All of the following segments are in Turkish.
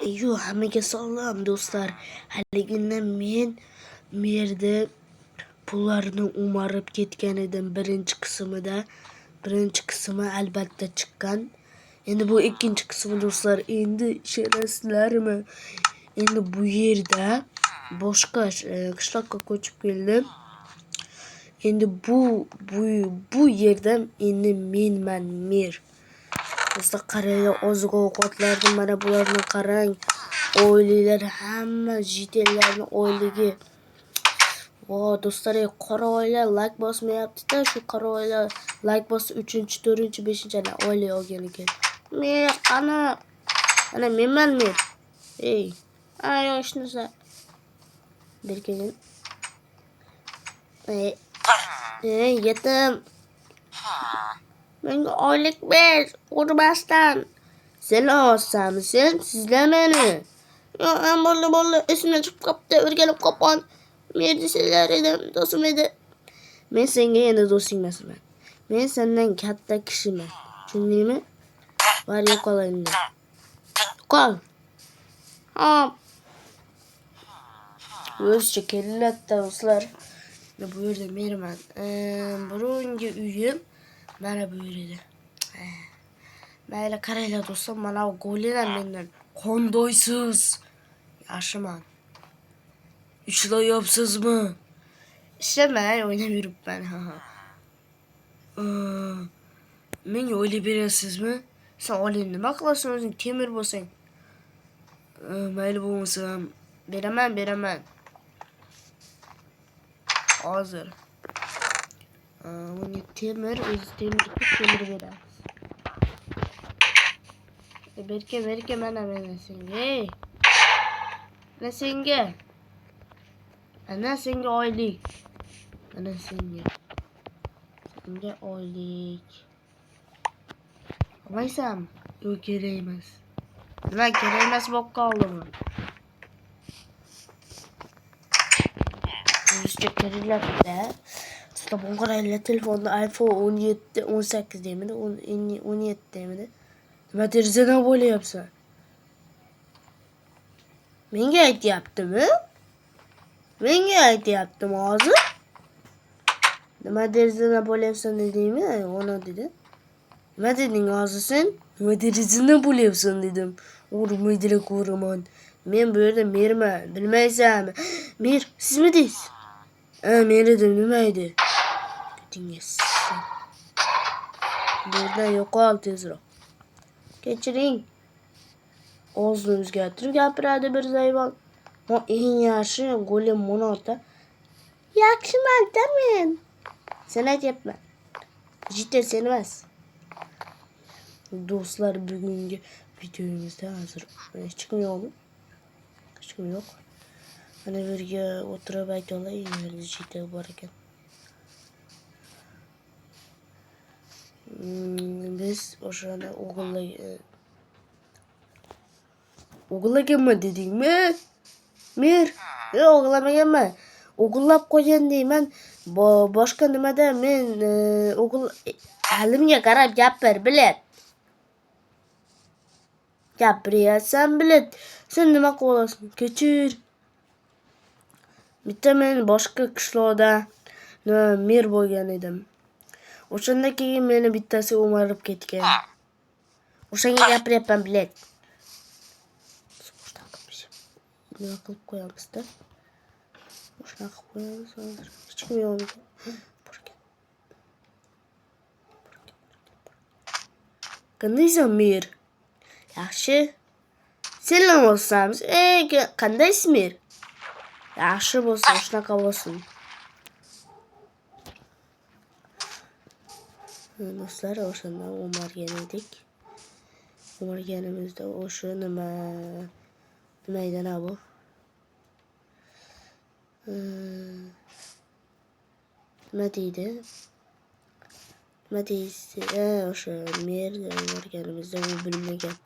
Yo, hammaga salom do'stlar. Haligina men yerda pullarni o'marib ketgan edim birinchi qismida. Birinchi qismi albatta chiqqan. Endi bu ikkinchi qismi do'stlar. Endi ishonasizlarmi? Endi bu yerda boshqa qishloqqa ko'chib keldim. Endi bu yerda endi menman mer. Do'stlar qaranglar, oziq-ovqatlarni mana bularni qarang. Oilalar hamma jitellarni oyligi. Vo do'stlar, qora oila like bosmayapti-da, shu qora oila like bosdi 3-4, 5-ana oila olgan ekan. Men qani? Ana menman men. Ey, yosh narsa. Berkeling. Yetim. Menga oylik ber, urmasdan. Sen olsanmi sen? Sizlar meni. Yo, bo'ldi. Esimdan chiqib qopti, o'rganib qopon. Men desalar edim, do'stim edi. Men senga endi do'st emasman. Men sendan katta kishiman. Tushundingmi? Var yo'qol endi. Qol. Hop. O'zcha keladi do'stlar. Bu yerda menman. Burungi uyim mana bu yerda. Mayli qaranglar do'stlar, mana bu go'lilar mendan qondoysiz. Yaxshiman. Ishlayapsizmi? Ishlamay o'ynab yuribman. Menga o'ylab berasizmi? Sen oling, nima qilasan o'zing temir bo'lsang? Mayli bo'lmasam beraman. Hozir. Bunga temir, o'zi temir beramiz. Berke mana senga. Mana senga. Ana senga oylik. Mana senga. Senga oylik. Olmaysan? Yo'q, kerak emas. Nima kerak emas bo'lib qoldimi? O'zcha keraklar-da. Stop qaranglar, telefonda iPhone 17, 18 demidi, 17 demidi. Nima derazadan bo'layapsan? Menga aytyaptimi? Menga aytyaptimi hozir? Nima derazadan bo'layapsan dedingmi? Ona dedi. Nima deding hozir sen? Nima derazadan bo'layapsan dedim. Urmaydilar ko'raman. Men bu yerda merman, bilmaysanmi? Mer, sizmi deysiz? Men edim, nima edi? Ketingiz. Bu yerdan yo'qol tezroq. Kechiring. O'zini o'zgartirib gapiradi bir zayvon. Eng yaxshi golem monota. Yaxshiman-da men. Sen aytyapman. Jitter sen emas. Do'stlar, bugungi videomizda hozir hech kim yo'qmi? Hech kim yo'q. Mana bu yerga o'tirib aytolay, yerda jitter bor ekan. Biz o'shani o'g'illaganman dedingmi? Mer, o'g'illamaganman. O'g'illab qo'ygan deyman. Boshqa nimada men halimga qarab gapir, bilet. Gapiryapsan, bilet. Sen nima qilasan? Kechir. Bitta men boshqa qishloqda mer bo'lgan edim. O'shanda keyin meni bittasi o'marib ketgan. O'shanga gapiryapman, bilet. Nima qilib qo'yamiz-da? Shunaqa qilib qo'yamiz hozir. Hech kim yo'q. Qandaysan, mer? Yaxshi. Senlar bo'lsangiz, qandaysiz, mer? Yaxshi bo'lsin, shunaqa bo'lsin. Do'stlar, o'shanda o'margan edik. O'marganimizda o'sha nima edi bu? Nima deydi? Nima deysiz? O'sha mer o'marganimizda u bilmagan.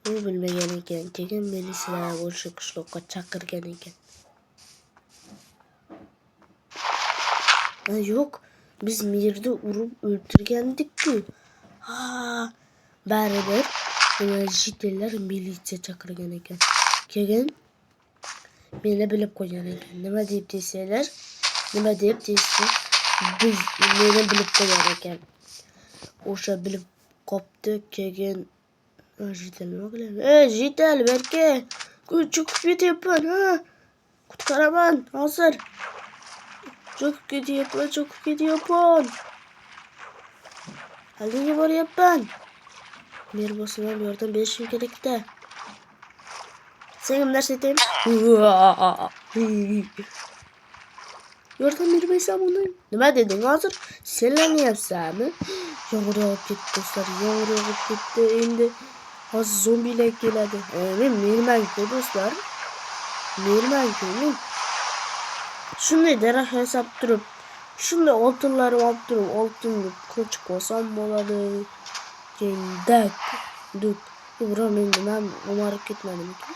U bilmagan ekan. Keyin militsiyalar o'sha qishloqqa chaqirgan ekan. Yo'q, biz merni urib o'ltirgandik-ku. Baribir Jitellar militsiya chaqirgan ekan. Keyin meni bilib qo'ygan ekan. Nima deb desalar, nima deb desa, biz meni bilib qo'ygan ekan. O'sha bilib qopdi. Keyin jitel nima qiladi? Jitel berka. Cho'kib ketyapman, ha? Qutqaraman hozir. Cho'kib ketyapman. Aldinga boryapman. Mehribonsan, yordam berishim kerak-da. Sen narsa aytaymi? Yordam bermaysan uni. Nima deding hozir? Senlanyapsanmi? Yomg'ir yog'ib ketdi do'stlar. Yomg'ir yog'ib ketdi. Endi hozir zombilar keladi. Men menman-ku do'stlar. Menman-ku. Shunday daraxt yasab turib, shunday oltinlarni olib turib, oltinni qo'chib olsam bo'ladi. Keyin duk. Biroq men nima o'marib ketmadimki?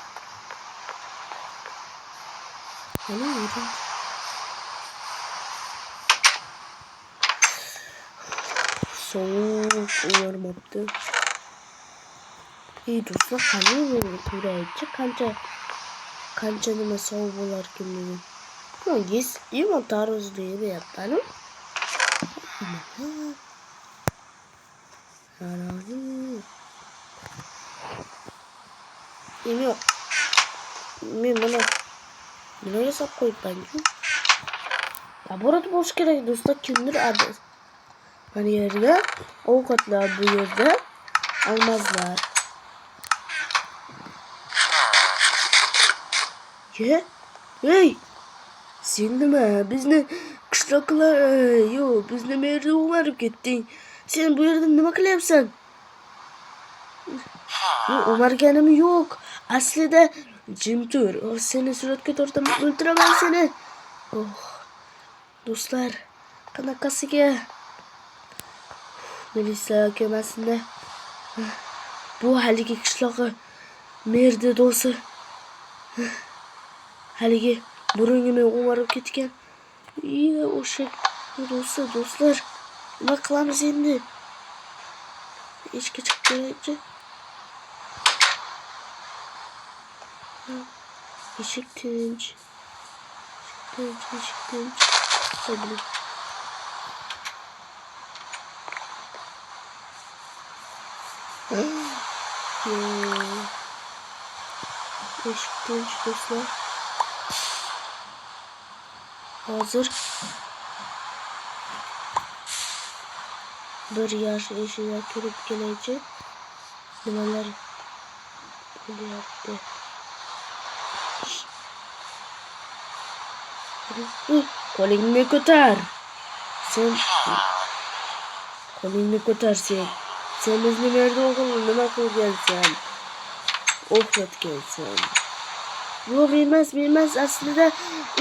Ana yurdim. Soğuk umarmaptı. İyi do'stlar, qanday bo'ldi turaychi, qancha nima sovuq bo'larkan dedim. Yomon tarozda yeyapman. Yo'q. Men buni nima yasab qo'yibman-ku? Laborator bo'lish kerak do'stlar, kimdir adres. Mana yerda ovqatlar, bu yerda almazlar. Hey! Sen nima? Bizni qishloqlar, yo'q, bizni merda o'marib ketding. Sen bu yerda nima qilyapsan? Yo'q, o'marganim yo'q. Aslida jim tur. Seni suratga tortaman, o'ldiraman seni. Do'stlar, qanaqasiga militsiya kelmasinda. Bu haligi qishlog'i merda do'si. Haligi burungini o'marib ketgan. O'sha do'stlar. Nima qilamiz endi? Eshikka chiqib kelaychi. Eshik tinch. Tabii. Eshik tinch do'stlar. Hozir bir yosh eshikga kirib kelaychi. Nimalar bo'lyapti? Qo'lingni ko'tar. Qo'lingni ko'tar sen. Sen bizni yerda o'g'il nima qilgansan? O'xlatgansan. Yo'q, emas. Aslida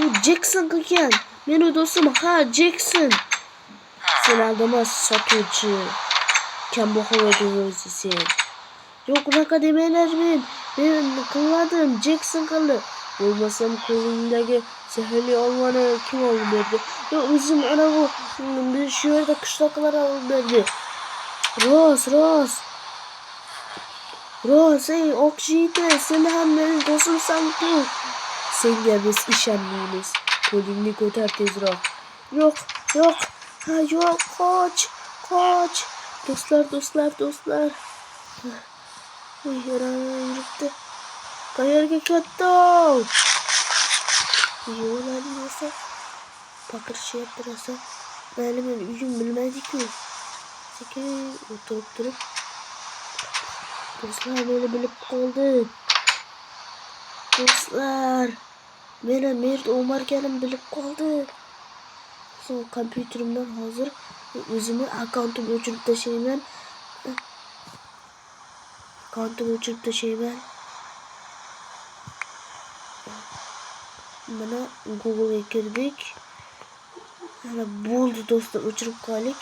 u Jackson qilgan. Meni do'stim, ha, Jackson. Sen aldama sotuvchi. Kambag'al o'zi sen. Yo'q, unaqa demanglar men qilmadim. Jackson qildi. Bo'lmasam qo'lingdagi sehrli olmani kim olib berdi? Yo'q, o'zim ana bu shu yerda qishloqlar olib berdi. Rost, ey Oqjiyda, sen ham meni do'stimsan-ku. Senga biz ishonmaymiz. Qo'lingni ko'tar tezroq. Yo'q. Ha, yo'q, qoch. Do'stlar. Voy, yuribdi. Qayerga ketdi? Yo'llar nesa? Paqirishyapti rosa. Mayli, men uyim bilmaydi-ku. Sekin o'tirib turib. Do'stlar, meni bilib qoldi. Do'stlar, meni merda o'marganim bilib qoldi. Son kompyuterimdan hozir o'zimni akkauntimni o'chirib tashlayman. Mana Google'ga kirdik. Mana bo'ldi do'stlar, o'chirib qo'ydik.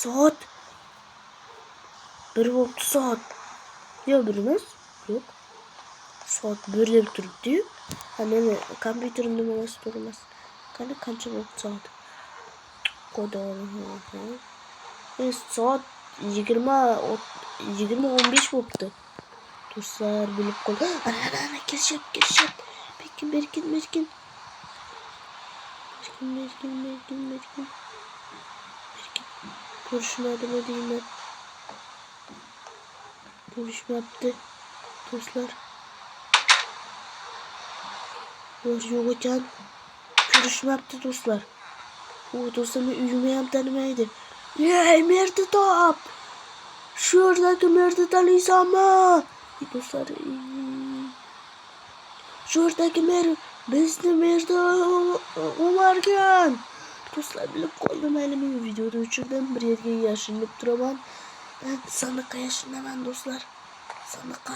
Soat 1 bo'ldi soat. Yo'q, 1 emas. Yo'q. Soat 1 deb turibdi-yu. Ha, meni kompyuterimda bo'lmasa to'g'ri emas. Qancha bo'ldi soat? Soat 20:15 bo'libdi. Dostlar bilip kol. Ana girişim. Berkin. Kurşun adına değil mi? Görüşme yaptı. Dostlar. Yok hocam. Görüşme yaptı dostlar. O dostlar bir uyumayan tanımaydı. Merdi top. Şuradaki merdi tanıysa mı? Dostlar. Şuradaki merdi. Bizde merdi olarken. Dostlar bilip koydum elimi videoda uçurdum. Bir yerge yaşınıp duramam. Sandıkka yaşınamam dostlar. Sandıkka.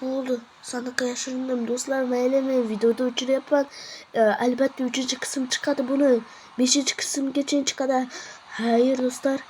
Bu oldu. Sandıkka yaşındım dostlar. Ve elimi videoda uçur yapan. Elbette 3. kısım çıkadı bunu. 5. kısım geçen çıkadı. Hayır dostlar.